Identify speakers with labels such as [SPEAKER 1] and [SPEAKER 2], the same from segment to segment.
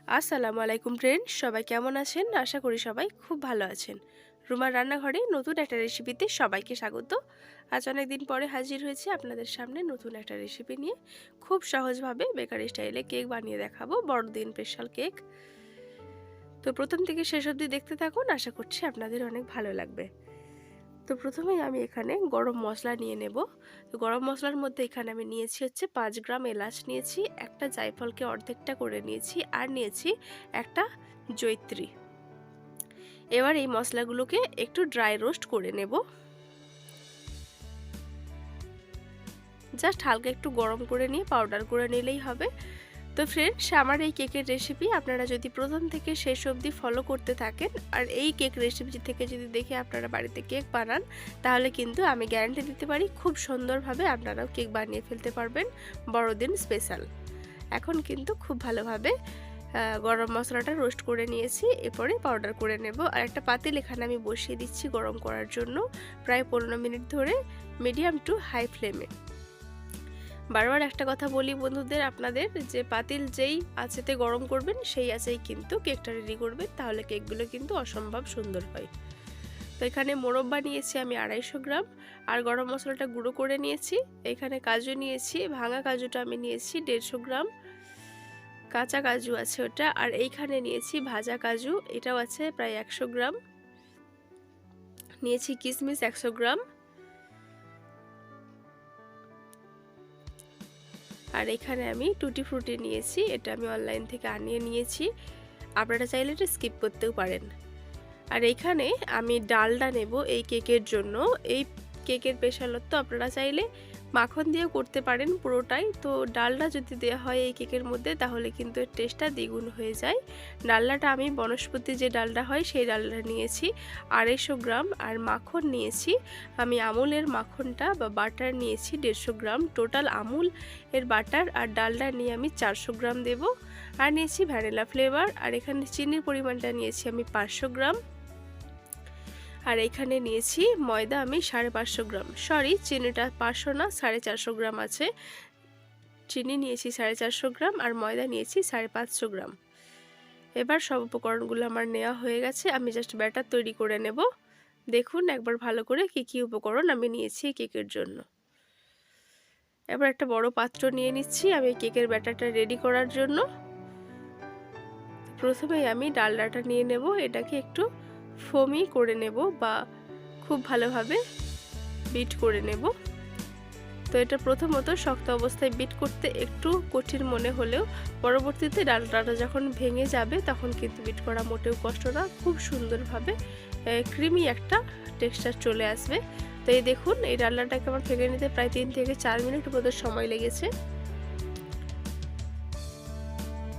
[SPEAKER 1] আসসালামু আলাইকুম ফ্রেন্ডস, সবাই কেমন আছেন? আশা করি সবাই খুব ভালো আছেন। রুমার রান্নাঘরে নতুন একটা রেসিপিতে সবাইকে স্বাগত। আজ অনেক দিন পরে হাজির হয়েছি আপনাদের সামনে নতুন একটা রেসিপি নিয়ে। খুব সহজভাবে বেকারি স্টাইলে কেক বানিয়ে দেখাবো, বড়দিন স্পেশাল কেক। তো প্রথম থেকে শেষ অবধি দেখতে থাকুন, আশা করছি আপনাদের অনেক ভালো লাগবে। তো প্রথমেই আমি এখানে গরম মশলা নিয়ে নেব। তো গরম মশলার মধ্যে এখানে আমি নিয়েছি হচ্ছে 5 গ্রাম এলাচ নিয়েছি, একটা জায়ফলকে অর্ধেকটা করে নিয়েছি, আর নিয়েছি একটা জয়িত্রী। এবার এই মশলাগুলোকে একটু ড্রাই রোস্ট করে নেব। জাস্ট হালকা একটু গরম করে নিয়ে পাউডার করে নিলেই হবে। তো ফ্রেন্ডস, আমার এই কেকের রেসিপি আপনারা যদি প্রথম থেকে শেষ অবধি ফলো করতে থাকেন আর এই কেক রেসিপি থেকে যদি দেখে আপনারা বাড়িতে কেক বানান, তাহলে কিন্তু আমি গ্যারান্টি দিতে পারি খুব সুন্দরভাবে আপনারাও কেক বানিয়ে ফেলতে পারবেন বড়দিন স্পেশাল। এখন কিন্তু খুব ভালোভাবে গরম মশলাটা রোস্ট করে নিয়েছি, এরপরে পাউডার করে নেব। আর একটা পাতিল এখানে আমি বসিয়ে দিচ্ছি গরম করার জন্য, প্রায় 15 মিনিট ধরে মিডিয়াম টু হাই ফ্লেমে। বারবার একটা কথা বলি বন্ধুদের আপনাদের, যে পাতিল যেই আঁচেতে গরম করবেন সেই আঁচেই কিন্তু কেকটা রেডি করবেন, তাহলে কেকগুলো কিন্তু অসম্ভব সুন্দর হয়। তো এখানে মোরব্বা নিয়েছি আমি 250 গ্রাম, আর গরম মশলাটা গুঁড়ো করে নিয়েছি। এখানে কাজু নিয়েছি, ভাঙা কাজুটা আমি নিয়েছি 150 গ্রাম, কাঁচা কাজু আছে ওটা। আর এইখানে নিয়েছি ভাজা কাজু, এটাও আছে প্রায় 100 গ্রাম। নিয়েছি কিশমিশ 100 গ্রাম। আর এখানে আমি টুটি ফ্রুটি নিয়েছি, এটা আমি অনলাইন থেকে আনিয়ে নিয়েছি, আপনারা চাইলে এটা স্কিপ করতেও পারেন। আর এখানে আমি ডালডা নেব এই কেকের জন্য। এই কেকের স্পেশালত্ব আপনারা চাইলে মাখন দিয়েও করতে পারেন পুরোটাই। তো ডালডা যদি দেওয়া হয় এই কেকের মধ্যে, তাহলে কিন্তু এর টেস্টটা দ্বিগুণ হয়ে যায়। ডালডাটা আমি বনস্পতি যে ডালডা হয় সেই ডালডা নিয়েছি 250 গ্রাম। আর মাখন নিয়েছি আমি আমুলের মাখনটা বা বাটার নিয়েছি 150 গ্রাম। টোটাল আমুল এর বাটার আর ডালডা নিয়ে আমি 400 গ্রাম দেব। আর নিয়েছি ভ্যানিলা ফ্লেভার। আর এখানে চিনির পরিমাণটা নিয়েছি আমি 500 গ্রাম। আর এখানে নিয়েছি ময়দা আমি 550 গ্রাম, সরি চিনিটা 500 না 450 গ্রাম আছে। চিনি নিয়েছি 450 গ্রাম আর ময়দা নিয়েছি 550 গ্রাম। এবার সব উপকরণগুলো আমার নেওয়া হয়ে গেছে, আমি জাস্ট ব্যাটার তৈরি করে নেব। দেখুন একবার ভালো করে কি কি উপকরণ আমি নিয়েছি কেকের জন্য। এবার একটা বড় পাত্র নিয়ে নিচ্ছি আমি কেকের ব্যাটারটা রেডি করার জন্য। প্রথমেই আমি ডালডাটা নিয়ে নেব, এটাকে একটু ফোমি করে নেব বা খুব ভালোভাবে বিট করে নেব। তো এটা প্রথমত শক্ত অবস্থায় বিট করতে একটু কঠিন মনে হলেও পরবর্তীতে ডালডাটা যখন ভেঙে যাবে তখন কিন্তু বিট করা মোটেও কষ্ট না, খুব সুন্দরভাবে ক্রিমি একটা টেক্সচার চলে আসবে। তো এই দেখুন এই ডালডাটাকে আমার ভেঙে নিতে প্রায় 3 থেকে 4 মিনিট মতো সময় লেগেছে।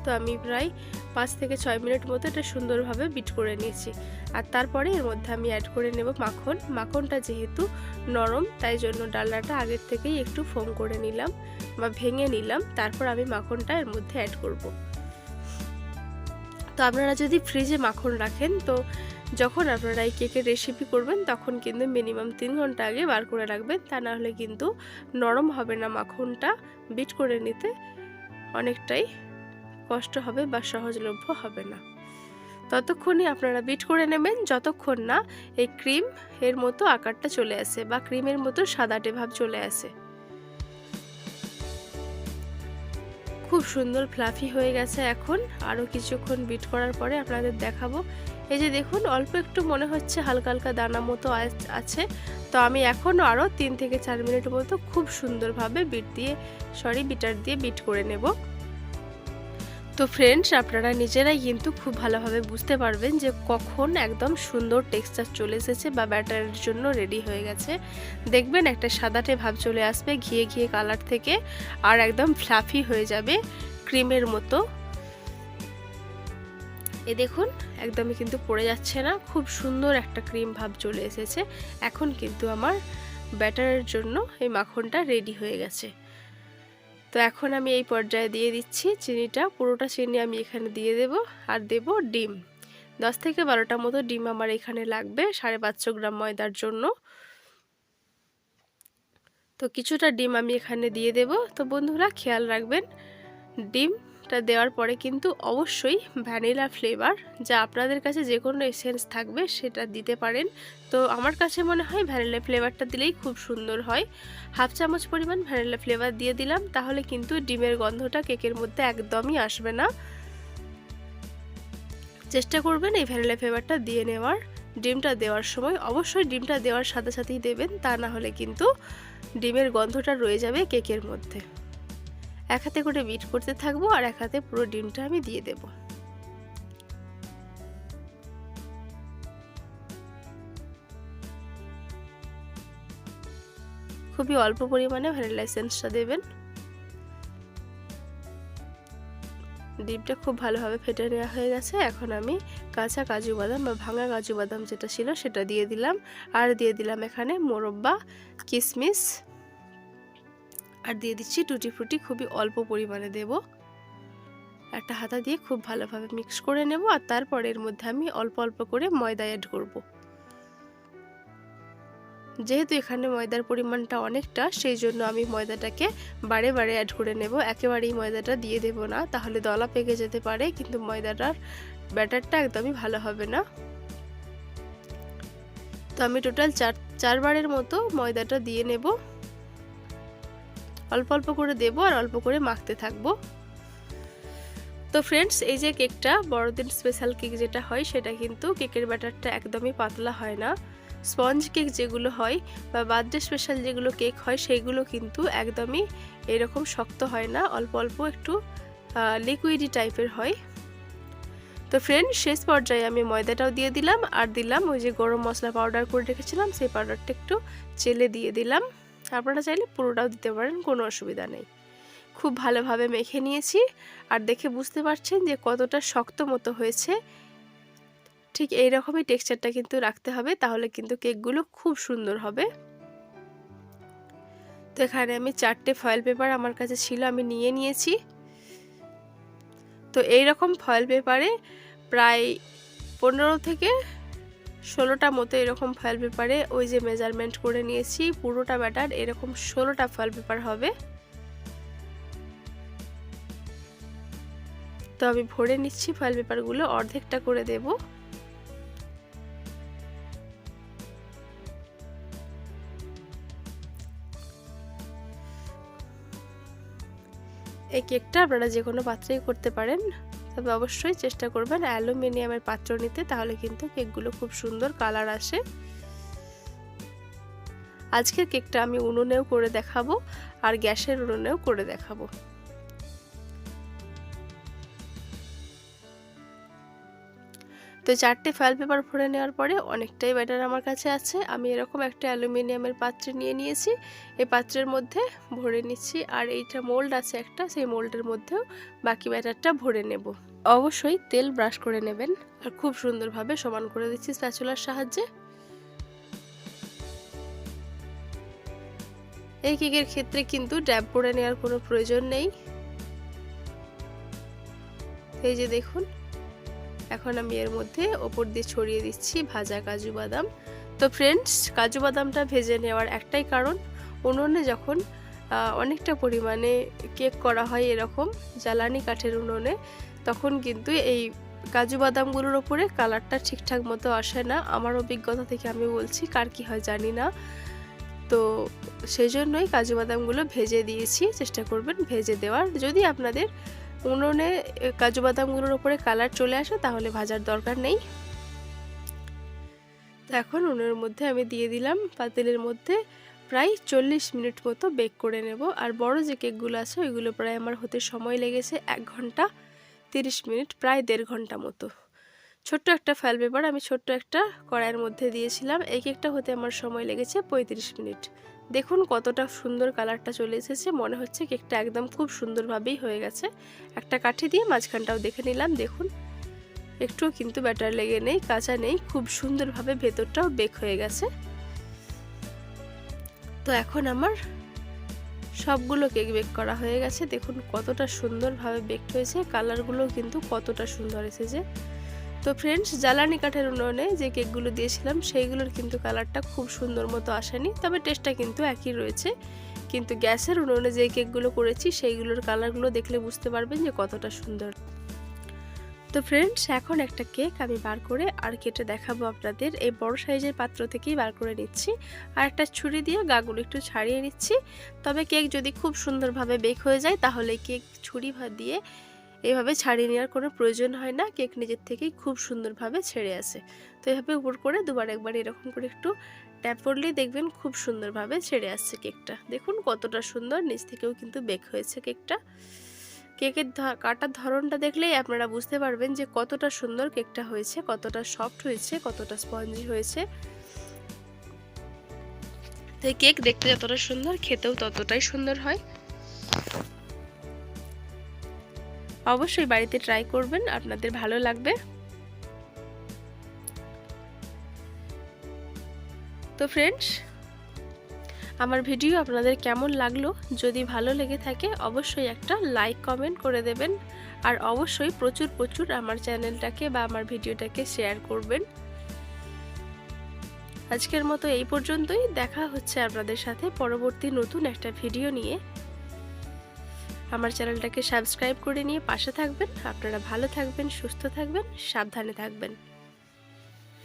[SPEAKER 1] তো আমি প্রায় 5 থেকে 6 মিনিট মতো এটা সুন্দরভাবে বিট করে নিয়েছি। আর তারপরে এর মধ্যে আমি অ্যাড করে নেব মাখন। মাখনটা যেহেতু নরম তাই জন্য ডালনাটা আগের থেকেই একটু ফোম করে নিলাম বা ভেঙে নিলাম, তারপর আমি মাখনটা এর মধ্যে অ্যাড করব। তো আপনারা যদি ফ্রিজে মাখন রাখেন, তো যখন আপনারা এই কেকের রেসিপি করবেন তখন কিন্তু মিনিমাম 3 ঘন্টা আগে বার করে রাখবেন, তা না হলে কিন্তু নরম হবে না মাখনটা, বিট করে নিতে অনেকটাই কষ্ট হবে বা সহজলভ্য হবে না। ততক্ষণই আপনারা বিট করে নেবেন যতক্ষণ না এই ক্রিম এর মতো আকারটা চলে আসে বা ক্রিমের মতো সাদাটে ভাব চলে আসে। খুব সুন্দর ফ্লাফি হয়ে গেছে। এখন আরও কিছুক্ষণ বিট করার পরে আপনাদের দেখাবো। এই যে দেখুন অল্প একটু মনে হচ্ছে হালকা হালকা দানা মতো আছে। তো আমি এখনও আরও 3 থেকে 4 মিনিট মতো খুব সুন্দরভাবে বিটার দিয়ে বিট করে নেব। তো ফ্রেন্ডস, আপনারা নিজেরাই কিন্তু খুব ভালোভাবে বুঝতে পারবেন যে কখন একদম সুন্দর টেক্সচার চলে এসেছে বা ব্যাটারের জন্য রেডি হয়ে গেছে। দেখবেন একটা সাদাটে ভাব চলে আসবে ঘিয়ে ঘিয়ে কালার থেকে, আর একদম ফ্লাফি হয়ে যাবে ক্রিমের মতো। এ দেখুন একদমই কিন্তু পড়ে যাচ্ছে না, খুব সুন্দর একটা ক্রিম ভাব চলে এসেছে। এখন কিন্তু আমার ব্যাটারের জন্য এই মাখনটা রেডি হয়ে গেছে। তো এখন আমি এই পর্যায়ে দিয়ে দিচ্ছি চিনিটা, পুরোটা চিনি আমি এখানে দিয়ে দেব। আর দেব ডিম, 10 থেকে 12টা মতো ডিম আমার এখানে লাগবে 550 গ্রাম ময়দার জন্য। তো কিছুটা ডিম আমি এখানে দিয়ে দেব। তো বন্ধুরা খেয়াল রাখবেন ডিম ডিমটা দেওয়ার পরে কিন্তু অবশ্যই ভ্যানিলা ফ্লেভার, যা আপনাদের কাছে যে কোনো এসেন্স থাকবে সেটা দিতে পারেন। তো আমার কাছে মনে হয় ভ্যানিলা ফ্লেভারটা দিলেই খুব সুন্দর হয়। হাফ চামচ পরিমাণ ভ্যানিলা ফ্লেভার দিয়ে দিলাম, তাহলে কিন্তু ডিমের গন্ধটা কেকের মধ্যে একদমই আসবে না। চেষ্টা করবেন এই ভ্যানিলা ফ্লেভারটা দিয়ে নেওয়ার। ডিমটা দেওয়ার সময় অবশ্যই ডিমটা দেওয়ার সাথে সাথেই দেবেন, তা না হলে কিন্তু ডিমের গন্ধটা রয়ে যাবে কেকের মধ্যে। এক হাতে করে বিট করতে থাকবো আর এক হাতে পুরো ডিমটা আমি দিয়ে দেব। খুবই অল্প পরিমাণে ভ্যানিলা এসেন্সটা দেবেন। ডিমটা খুব ভালোভাবে ফেটে নেওয়া হয়ে গেছে। এখন আমি কাঁচা কাজু বাদাম বা ভাঙা কাজু বাদাম যেটা ছিল সেটা দিয়ে দিলাম, আর দিয়ে দিলাম এখানে মোরব্বা, কিশমিশ, আর দিয়ে দিচ্ছি টুটি ফ্রুটি। খুবই অল্প পরিমাণে দেব। একটা হাতা দিয়ে খুব ভালোভাবে মিক্স করে নেব, আর তারপর এর মধ্যে আমি অল্প অল্প করে ময়দা অ্যাড করব। যেহেতু এখানে ময়দার পরিমাণটা অনেকটা, সেই জন্য আমি ময়দাটাকে বারে বারে অ্যাড করে নেব। একেবারেই ময়দাটা দিয়ে দেব না, তাহলে দলা পেকে যেতে পারে, কিন্তু ময়দাটার ব্যাটারটা একদমই ভালো হবে না। তো আমি টোটাল চারবারের মতো ময়দাটা দিয়ে নেব। অল্প অল্প করে দেব আর অল্প করে মাখতে থাকবো। তো ফ্রেন্ডস, এই যে কেকটা বড়দিন স্পেশাল কেক যেটা হয়, সেটা কিন্তু কেকের ব্যাটারটা একদমই পাতলা হয় না। স্পঞ্জ কেক যেগুলো হয় বা বার্থডে স্পেশাল যেগুলো কেক হয়, সেইগুলো কিন্তু একদমই এরকম শক্ত হয় না, অল্প অল্প একটু লিকুইডি টাইপের হয়। তো ফ্রেন্ড, শেষ পর্যায়ে আমি ময়দাটাও দিয়ে দিলাম, আর দিলাম ওই যে গরম মশলা পাউডার করে রেখেছিলাম, সেই পাউডারটা একটু চেলে দিয়ে দিলাম। আপনারা চাইলে পুরোটাও দিতে পারেন, কোনো অসুবিধা নেই। খুব ভালোভাবে মেখে নিয়েছি, আর দেখে বুঝতে পারছেন যে কতটা শক্ত মতো হয়েছে। ঠিক এই রকমই টেক্সচারটা কিন্তু রাখতে হবে, তাহলে কিন্তু কেকগুলো খুব সুন্দর হবে। তো এখানে আমি 4টে ফয়েল পেপার আমার কাছে ছিল, আমি নিয়ে নিয়েছি। তো এই রকম ফয়েল পেপারে প্রায় 15 থেকে 16টা মতো এরকম ফয়েল পেপারে ওই যে মেজারমেন্ট করে নিয়েছি, পুরোটা ব্যাটার এরকম 16টা ফয়েল পেপার হবে। তো আমি ভরে নিচ্ছি ফয়েল পেপারগুলো, অর্ধেকটা করে দেব। এই কেকটা আপনারা যে কোনো পাত্রেই করতে পারেন, তবে অবশ্যই চেষ্টা করবেন অ্যালুমিনিয়ামের পাত্র নিতে, তাহলে কিন্তু কেকগুলো খুব সুন্দর কালার আসে। আজকের কেকটা আমি উনুনেও করে দেখাবো আর গ্যাসের উনুনেও করে দেখাবো। তো 4টে ফয়েল পেপার ভরে নেওয়ার পরে অনেকটাই ব্যাটার আমার কাছে আছে। আমি এরকম একটা অ্যালুমিনিয়ামের পাত্রে নিয়ে নিয়েছি, এই পাত্রের মধ্যে ভরে নিচ্ছি, আর এইটা মোল্ড আছে একটা, সেই মোল্ডের মধ্যেও বাকি ব্যাটারটা ভরে নেব। অবশ্যই তেল ব্রাশ করে নেবেন, আর খুব সুন্দরভাবে সমান করে দিচ্ছি স্প্যাচুলার সাহায্যে। এই কেকের ক্ষেত্রে কিন্তু ড্যাব করে নেওয়ার কোনো প্রয়োজন নেই। এই যে দেখুন, এখন আমি এর মধ্যে ওপর দিয়ে ছড়িয়ে দিচ্ছি ভাজা কাজু বাদাম। তো ফ্রেন্ডস, কাজু বাদামটা ভেজে নেওয়ার একটাই কারণ, উনুনে যখন অনেকটা পরিমাণে কেক করা হয় এরকম জ্বালানি কাঠের উনুনে, তখন কিন্তু এই কাজু বাদামগুলোর ওপরে কালারটা ঠিকঠাক মতো আসে না। আমার অভিজ্ঞতা থেকে আমি বলছি, কার কি হয় জানি না। তো সেই জন্যই কাজু বাদামগুলো ভেজে দিয়েছি। চেষ্টা করবেন ভেজে দেওয়ার। যদি আপনাদের উনুনে কাজু বাদামগুলোর উপরে কালার চলে আসে, তাহলে ভাজার দরকার নেই। তো এখন উনুনের মধ্যে আমি দিয়ে দিলাম পাতিলের মধ্যে, প্রায় 40 মিনিট মতো বেক করে নেব। আর বড় যে কেকগুলো আছে ওইগুলো প্রায় আমার হতে সময় লেগেছে 1 ঘন্টা 30 মিনিট, প্রায় 1.5 ঘন্টা মতো। ছোট্ট একটা ফয়েল পেপার আমি ছোট্ট একটা কড়াইয়ের মধ্যে দিয়েছিলাম। এই কেকটা হতে আমার সময় লেগেছে 35 মিনিট। দেখুন কতটা সুন্দর কালারটা চলে এসেছে, মনে হচ্ছে কেকটা একদম খুব সুন্দরভাবেই হয়ে গেছে। একটা কাঠি দিয়ে মাঝখানটাও দেখে নিলাম, দেখুন একটুও কিন্তু ব্যাটার লেগে নেই, কাঁচা নেই, খুব সুন্দরভাবে ভেতরটাও বেক হয়ে গেছে। তো এখন আমার সবগুলো কেক বেক করা হয়ে গেছে। দেখুন কতটা সুন্দরভাবে বেকড হয়েছে, কালারগুলো কিন্তু কতটা সুন্দর এসেছে। তো ফ্রেন্ডস, জ্বালানি কাঠের উনুনে যে কেকগুলো দিয়েছিলাম সেইগুলোর কিন্তু কালারটা খুব সুন্দর মতো আসেনি, তবে টেস্টটা কিন্তু একই রয়েছে। কিন্তু গ্যাসের উনুনে যে কেকগুলো করেছি সেইগুলোর কালারগুলো দেখলে বুঝতে পারবেন যে কতটা সুন্দর। তো ফ্রেন্ডস, এখন একটা কেক আমি বার করে আর কেটে দেখাবো আপনাদের। এই বড় সাইজের পাত্র থেকেই বার করে নিচ্ছি, আর একটা ছুরি দিয়ে গাগুলো একটু ছাড়িয়ে নিচ্ছি। তবে কেক যদি খুব সুন্দরভাবে বেক হয়ে যায় তাহলে কেক ছুরি দিয়ে এভাবে ছাড়িয়ে নেওয়ার কোনো প্রয়োজন হয় না, কেক নিজের থেকেই খুব সুন্দরভাবে ছেড়ে আসে। তো এভাবে উপর করে দুবার একবার এরকম করে একটু ট্যাপ করলেই দেখবেন খুব সুন্দরভাবে ছেড়ে আসছে কেকটা। দেখুন কতটা সুন্দর, নিচ থেকেও কিন্তু বেক হয়েছে কেকটা। কেকের কাটার ধরনটা দেখলেই আপনারা বুঝতে পারবেন যে কতটা সুন্দর কেকটা হয়েছে, কতটা সফট হয়েছে, কতটা স্পঞ্জি হয়েছে। তো এই কেক দেখতে যতটা সুন্দর, খেতেও ততটাই সুন্দর হয়। অবশ্যই বাড়িতে ট্রাই করবেন, আপনাদের ভালো লাগবে। তো ফ্রেন্ডস, আমার ভিডিও আপনাদের কেমন লাগলো? যদি ভালো লেগে থাকে অবশ্যই একটা লাইক কমেন্ট করে দেবেন, আর অবশ্যই প্রচুর প্রচুর আমার চ্যানেলটাকে বা আমার ভিডিওটাকে শেয়ার করবেন। আজকের মতো এই পর্যন্তই, দেখা হচ্ছে আপনাদের সাথে পরবর্তী নতুন একটা ভিডিও নিয়ে। আমার চ্যানেলটাকে সাবস্ক্রাইব করে নিয়ে পাশে থাকবেন। আপনারা ভালো থাকবেন, সুস্থ থাকবেন, সাবধানে থাকবেন।